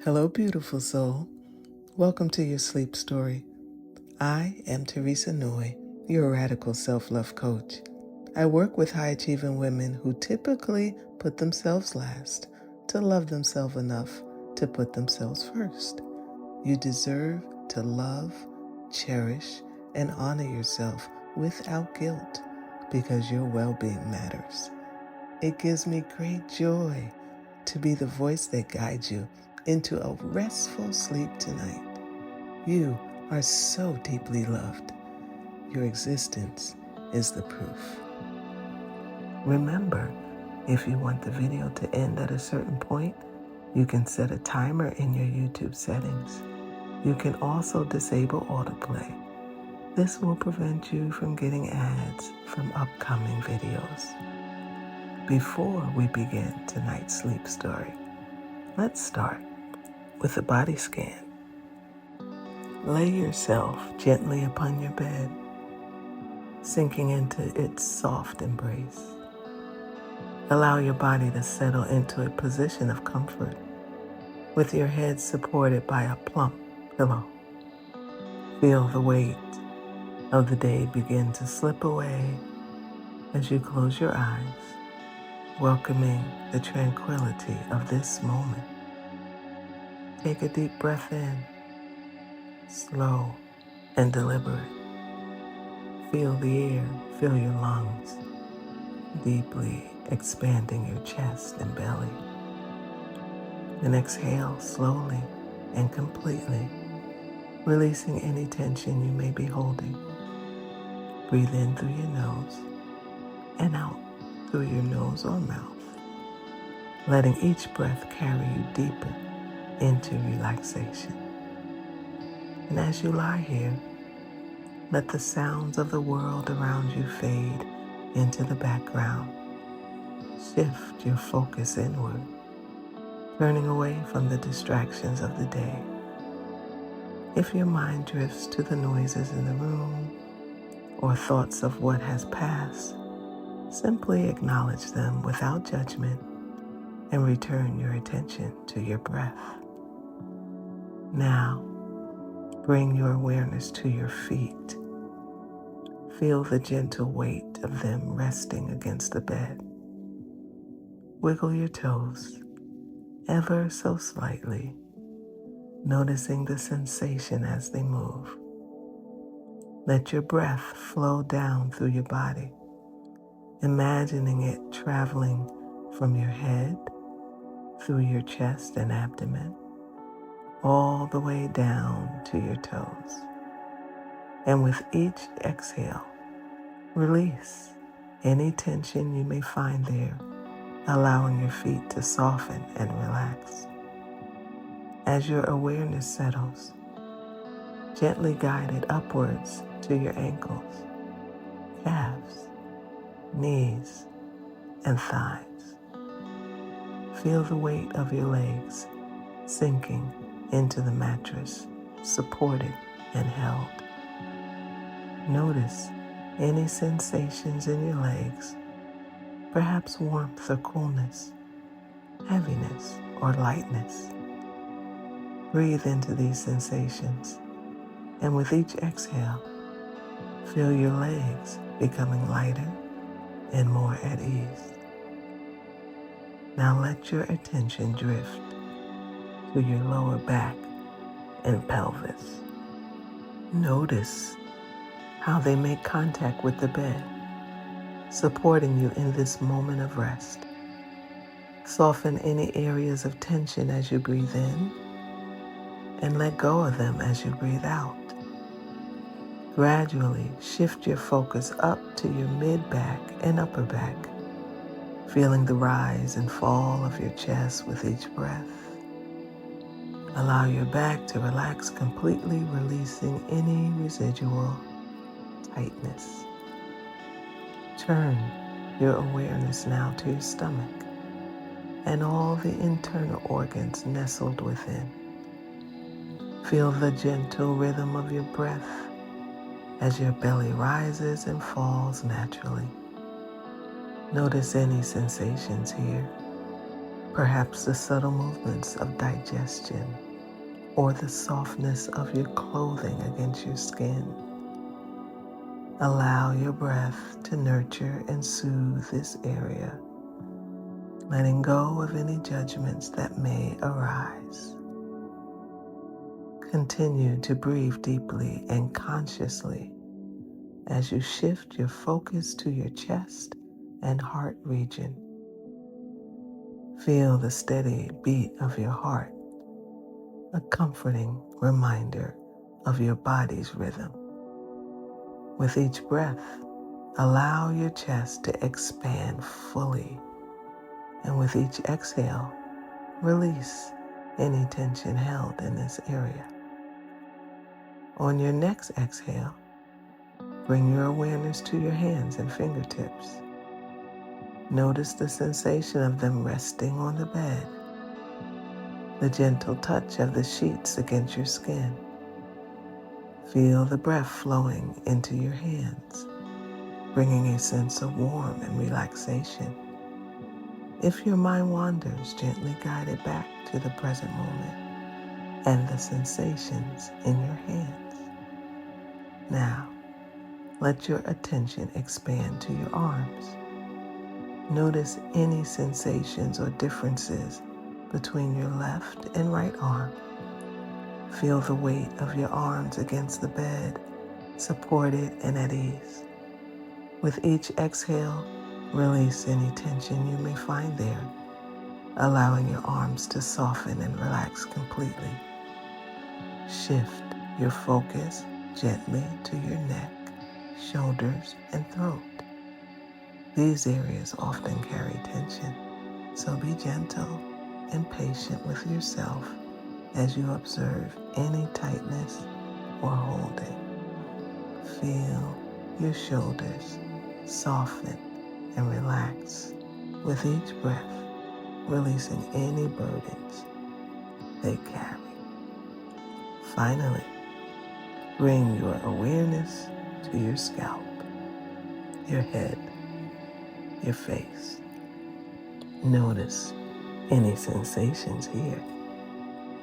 Hello, beautiful soul. Welcome to your sleep story. I am Theresa Noye, your radical self-love coach. I work with high-achieving women who typically put themselves last to love themselves enough to put themselves first. You deserve to love, cherish, and honor yourself without guilt because your well-being matters. It gives me great joy to be the voice that guides you into a restful sleep tonight. You are so deeply loved. Your existence is the proof. Remember, if you want the video to end at a certain point, you can set a timer in your YouTube settings. You can also disable autoplay. This will prevent you from getting ads from upcoming videos. Before we begin tonight's sleep story, let's start with a body scan. Lay yourself gently upon your bed, sinking into its soft embrace. Allow your body to settle into a position of comfort with your head supported by a plump pillow. Feel the weight of the day begin to slip away as you close your eyes, welcoming the tranquility of this moment. Take a deep breath in, slow and deliberate. Feel the air fill your lungs, deeply expanding your chest and belly. Then exhale slowly and completely, releasing any tension you may be holding. Breathe in through your nose and out through your nose or mouth, letting each breath carry you deeper into relaxation. And as you lie here, let the sounds of the world around you fade into the background. Shift your focus inward, turning away from the distractions of the day. If your mind drifts to the noises in the room or thoughts of what has passed, simply acknowledge them without judgment and return your attention to your breath. Now, bring your awareness to your feet. Feel the gentle weight of them resting against the bed. Wiggle your toes ever so slightly, noticing the sensation as they move. Let your breath flow down through your body, imagining it traveling from your head, through your chest and abdomen, all the way down to your toes. And with each exhale, release any tension you may find there, allowing your feet to soften and relax. As your awareness settles, gently guide it upwards to your ankles, calves, knees, and thighs. Feel the weight of your legs sinking into the mattress, supported and held. Notice any sensations in your legs, perhaps warmth or coolness, heaviness or lightness. Breathe into these sensations, and with each exhale, feel your legs becoming lighter and more at ease. Now let your attention drift to your lower back and pelvis. Notice how they make contact with the bed, supporting you in this moment of rest. Soften any areas of tension as you breathe in, and let go of them as you breathe out. Gradually shift your focus up to your mid-back and upper back, feeling the rise and fall of your chest with each breath. Allow your back to relax completely, releasing any residual tightness. Turn your awareness now to your stomach and all the internal organs nestled within. Feel the gentle rhythm of your breath as your belly rises and falls naturally. Notice any sensations here. perhaps the subtle movements of digestion or the softness of your clothing against your skin. Allow your breath to nurture and soothe this area, letting go of any judgments that may arise. Continue to breathe deeply and consciously as you shift your focus to your chest and heart region. Feel the steady beat of your heart, a comforting reminder of your body's rhythm. With each breath, allow your chest to expand fully, and with each exhale, release any tension held in this area. On your next exhale, bring your awareness to your hands and fingertips. Notice the sensation of them resting on the bed, the gentle touch of the sheets against your skin. Feel the breath flowing into your hands, bringing a sense of warmth and relaxation. If your mind wanders, gently guide it back to the present moment and the sensations in your hands. Now, let your attention expand to your arms. Notice any sensations or differences between your left and right arm. Feel the weight of your arms against the bed, supported and at ease. With each exhale, release any tension you may find there, allowing your arms to soften and relax completely. Shift your focus gently to your neck, shoulders, and throat. These areas often carry tension, so be gentle and patient with yourself as you observe any tightness or holding. Feel your shoulders soften and relax with each breath, releasing any burdens they carry. Finally, bring your awareness to your scalp, your head, your face. Notice any sensations here,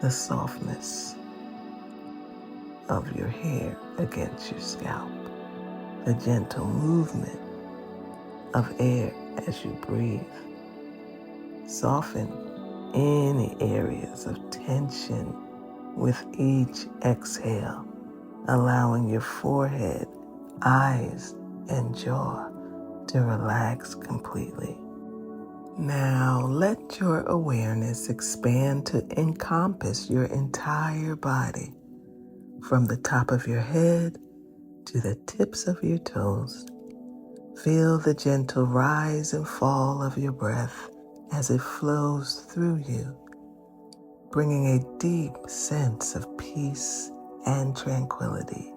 the softness of your hair against your scalp, the gentle movement of air as you breathe. Soften any areas of tension with each exhale, allowing your forehead, eyes, and jaw to relax completely. Now let your awareness expand to encompass your entire body, from the top of your head to the tips of your toes. Feel the gentle rise and fall of your breath as it flows through you, bringing a deep sense of peace and tranquility.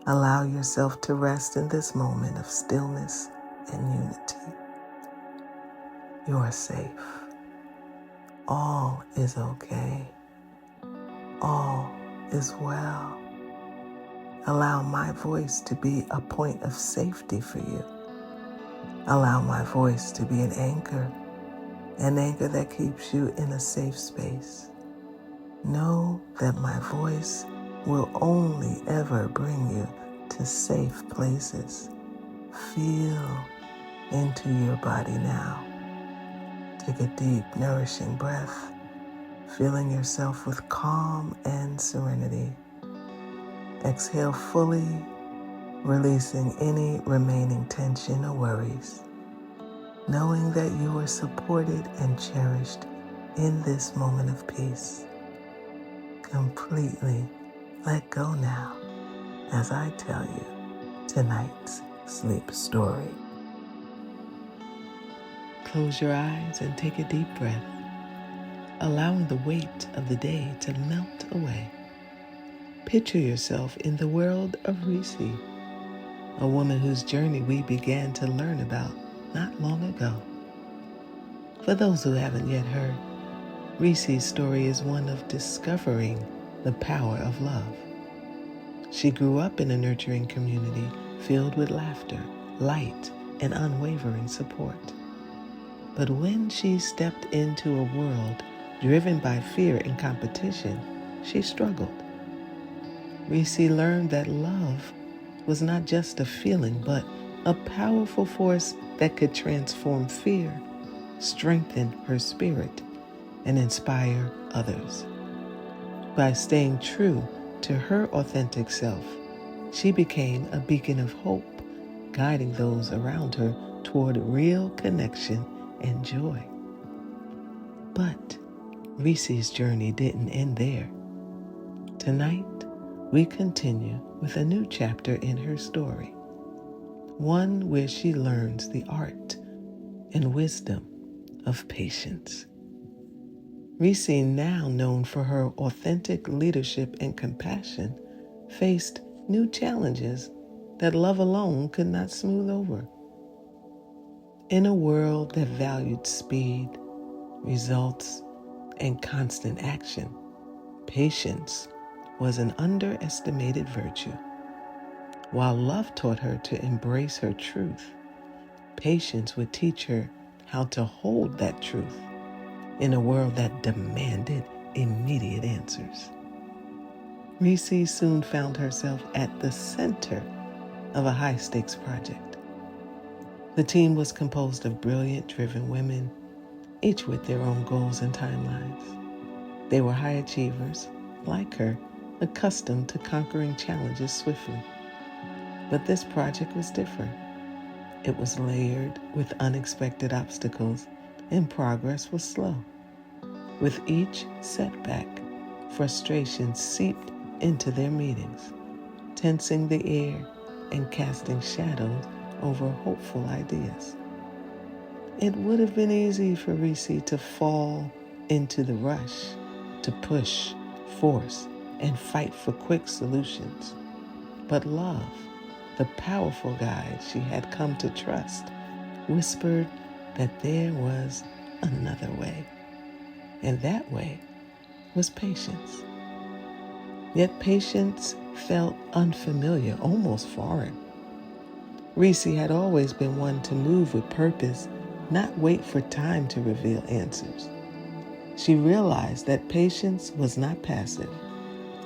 Allow yourself to rest in this moment of stillness and unity. You are safe. All is okay. All is well. Allow my voice to be a point of safety for you. Allow my voice to be an anchor that keeps you in a safe space. Know that my voice will only ever bring you to safe places. Feel into your body now. Take a deep, nourishing breath, filling yourself with calm and serenity. Exhale fully, releasing any remaining tension or worries, knowing that you are supported and cherished in this moment of peace. Completely let go now as I tell you tonight's sleep story. Close your eyes and take a deep breath, allowing the weight of the day to melt away. Picture yourself in the world of Reese, a woman whose journey we began to learn about not long ago. For those who haven't yet heard, Reese's story is one of discovering the power of love. She grew up in a nurturing community filled with laughter, light, and unwavering support. But when she stepped into a world driven by fear and competition, she struggled. Reese learned that love was not just a feeling, but a powerful force that could transform fear, strengthen her spirit, and inspire others. By staying true to her authentic self, she became a beacon of hope, guiding those around her toward real connection and joy. But Reese's journey didn't end there. Tonight, we continue with a new chapter in her story, one where she learns the art and wisdom of patience. Reese, now known for her authentic leadership and compassion, faced new challenges that love alone could not smooth over. In a world that valued speed, results, and constant action, patience was an underestimated virtue. While love taught her to embrace her truth, patience would teach her how to hold that truth in a world that demanded immediate answers. Reese soon found herself at the center of a high-stakes project. The team was composed of brilliant, driven women, each with their own goals and timelines. They were high achievers, like her, accustomed to conquering challenges swiftly. But this project was different. It was layered with unexpected obstacles, and progress was slow. With each setback, frustration seeped into their meetings, tensing the air and casting shadows over hopeful ideas. It would have been easy for Reese to fall into the rush, to push, force, and fight for quick solutions. But love, the powerful guide she had come to trust, whispered that there was another way. And that way was patience. Yet patience felt unfamiliar, almost foreign. Reese had always been one to move with purpose, not wait for time to reveal answers. She realized that patience was not passive.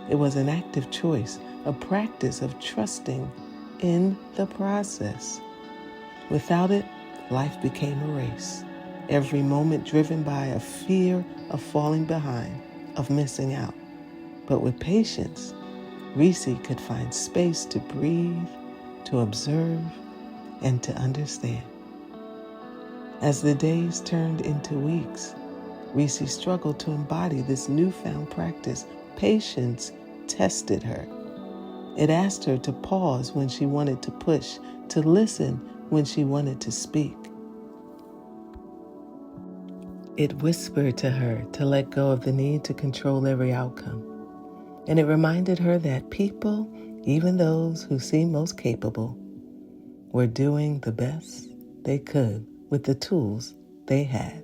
It was an active choice, a practice of trusting in the process. Without it, life became a race, every moment driven by a fear of falling behind, of missing out. But with patience, Reese could find space to breathe, to observe, and to understand. As the days turned into weeks, Reese struggled to embody this newfound practice. Patience tested her. It asked her to pause when she wanted to push, to listen when she wanted to speak. It whispered to her to let go of the need to control every outcome. And it reminded her that people, even those who seem most capable, were doing the best they could with the tools they had.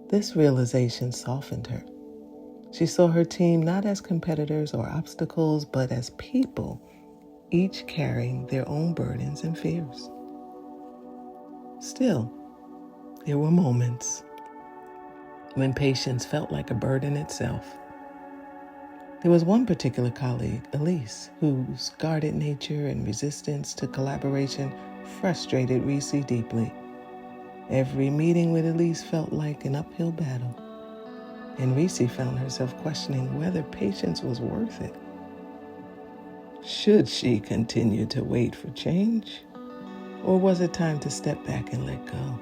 This realization softened her. She saw her team not as competitors or obstacles, but as people, each carrying their own burdens and fears. Still, there were moments when patience felt like a burden itself. There was one particular colleague, Elise, whose guarded nature and resistance to collaboration frustrated Reese deeply. Every meeting with Elise felt like an uphill battle, and Reese found herself questioning whether patience was worth it. Should she continue to wait for change, or was it time to step back and let go?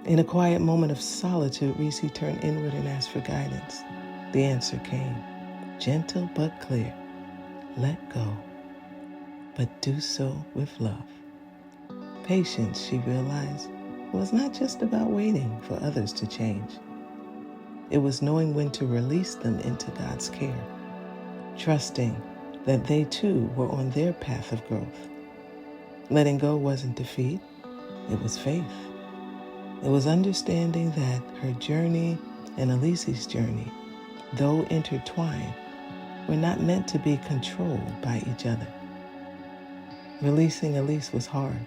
In a quiet moment of solitude, Reese turned inward and asked for guidance. The answer came, gentle but clear. Let go, but do so with love. Patience, she realized, was not just about waiting for others to change. It was knowing when to release them into God's care, trusting that they too were on their path of growth. Letting go wasn't defeat, it was faith. It was understanding that her journey and Elise's journey, though intertwined, were not meant to be controlled by each other. Releasing Elise was hard.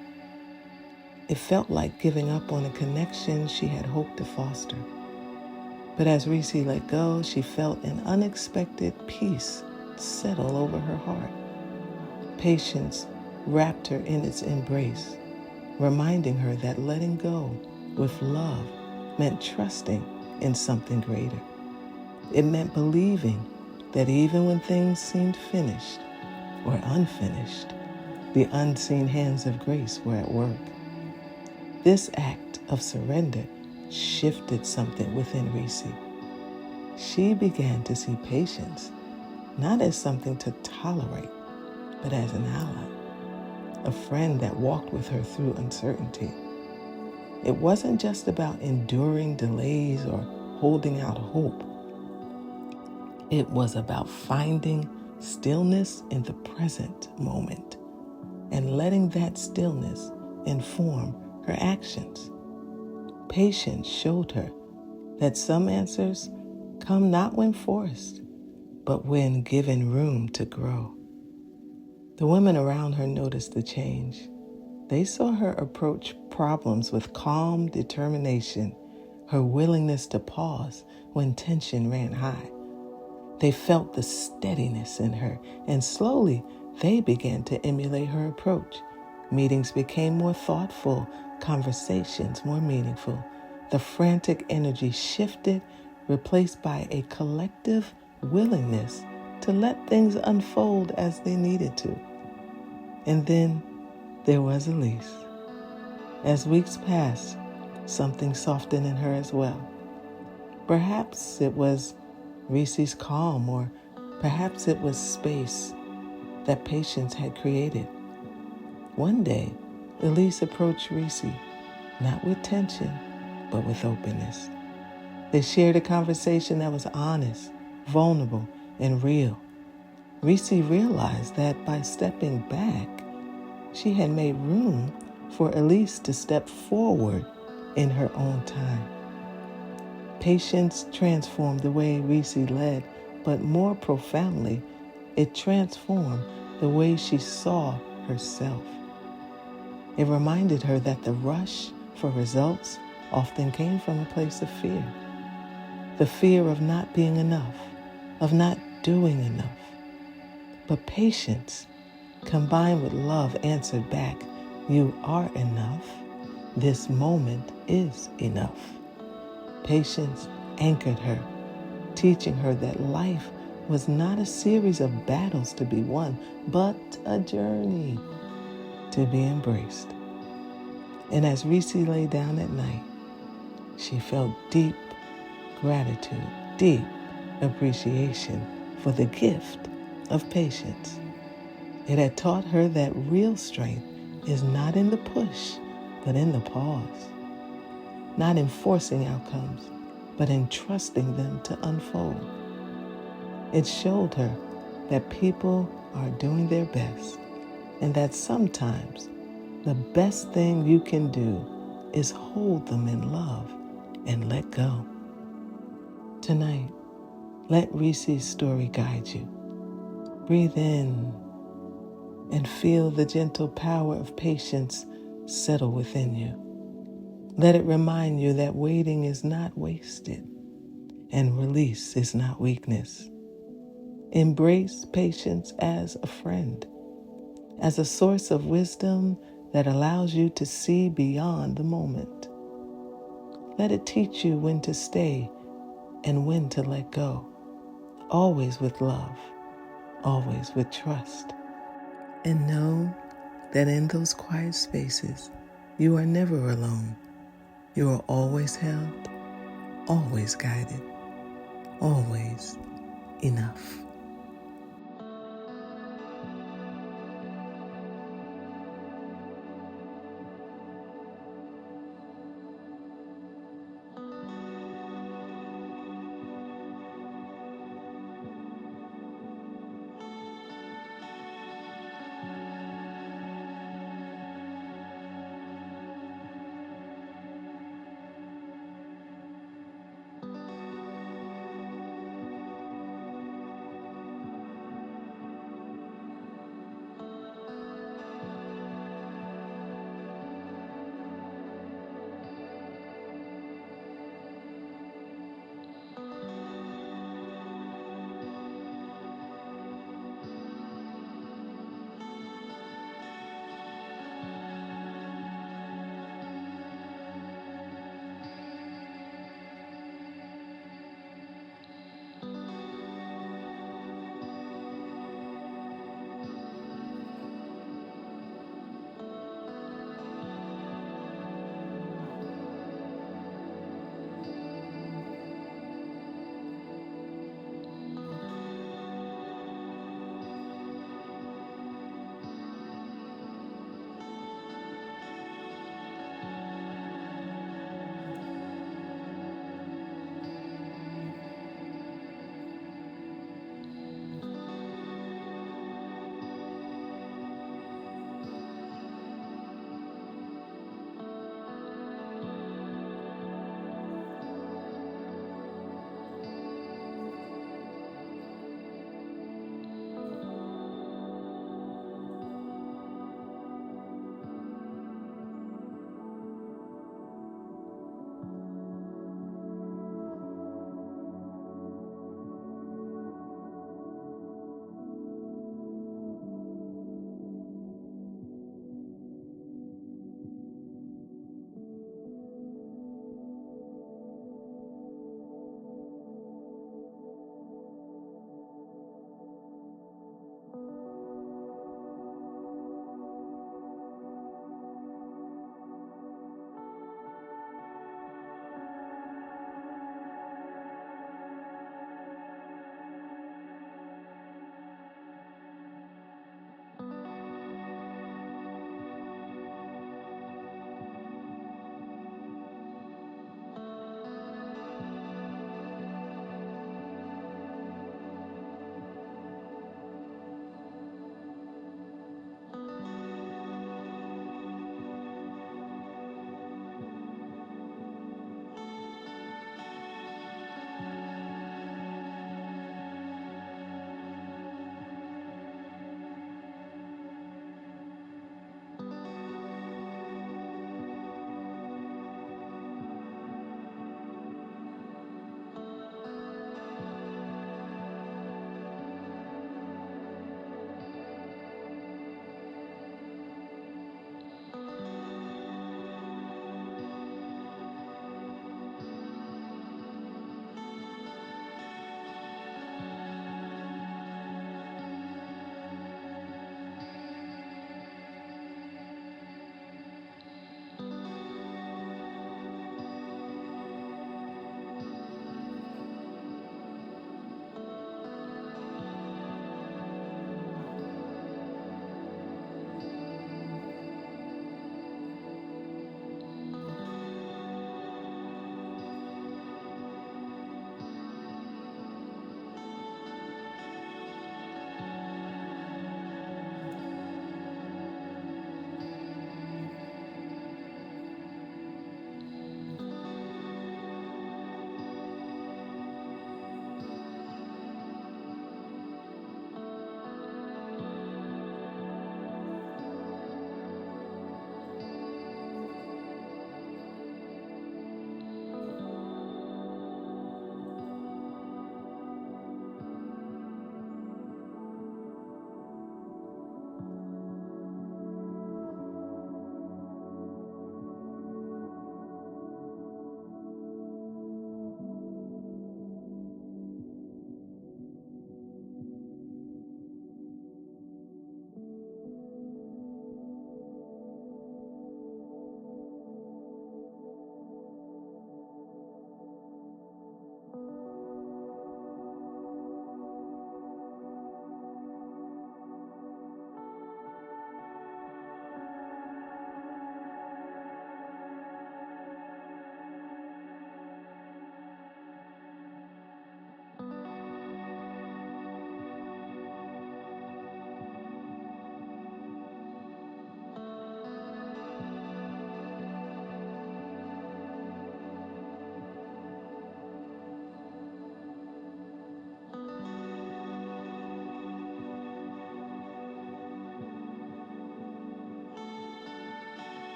It felt like giving up on a connection she had hoped to foster. But as Reese let go, she felt an unexpected peace settle over her heart. Patience wrapped her in its embrace, reminding her that letting go with love meant trusting in something greater. It meant believing that even when things seemed finished or unfinished, the unseen hands of grace were at work. This act of surrender shifted something within Reese. She began to see patience not as something to tolerate, but as an ally, a friend that walked with her through uncertainty. It wasn't just about enduring delays or holding out hope. It was about finding stillness in the present moment and letting that stillness inform her actions. Patience showed her that some answers come not when forced, but when given room to grow. The women around her noticed the change. They saw her approach problems with calm determination, her willingness to pause when tension ran high. They felt the steadiness in her, and slowly they began to emulate her approach. Meetings became more thoughtful, conversations more meaningful. The frantic energy shifted, replaced by a collective willingness to let things unfold as they needed to. And then there was Elise. As weeks passed, something softened in her as well. Perhaps it was Reese's calm, or perhaps it was space that patience had created. One day, Elise approached Reese, not with tension, but with openness. They shared a conversation that was honest, vulnerable, and real. Reese realized that by stepping back, she had made room for Elise to step forward in her own time. Patience transformed the way Reese led, but more profoundly, it transformed the way she saw herself. It reminded her that the rush for results often came from a place of fear. The fear of not being enough, of not doing enough. But patience, combined with love, answered back, "You are enough. This moment is enough." Patience anchored her, teaching her that life was not a series of battles to be won, but a journey to be embraced. And as Reese lay down at night, she felt deep gratitude, deep appreciation for the gift of patience. It had taught her that real strength is not in the push, but in the pause. Not in forcing outcomes, but in trusting them to unfold. It showed her that people are doing their best, and that sometimes the best thing you can do is hold them in love and let go. Tonight, let Reese's story guide you. Breathe in and feel the gentle power of patience settle within you. Let it remind you that waiting is not wasted and release is not weakness. Embrace patience as a friend, as a source of wisdom that allows you to see beyond the moment. Let it teach you when to stay and when to let go, always with love, always with trust. And know that in those quiet spaces, you are never alone. You are always held, always guided, always enough.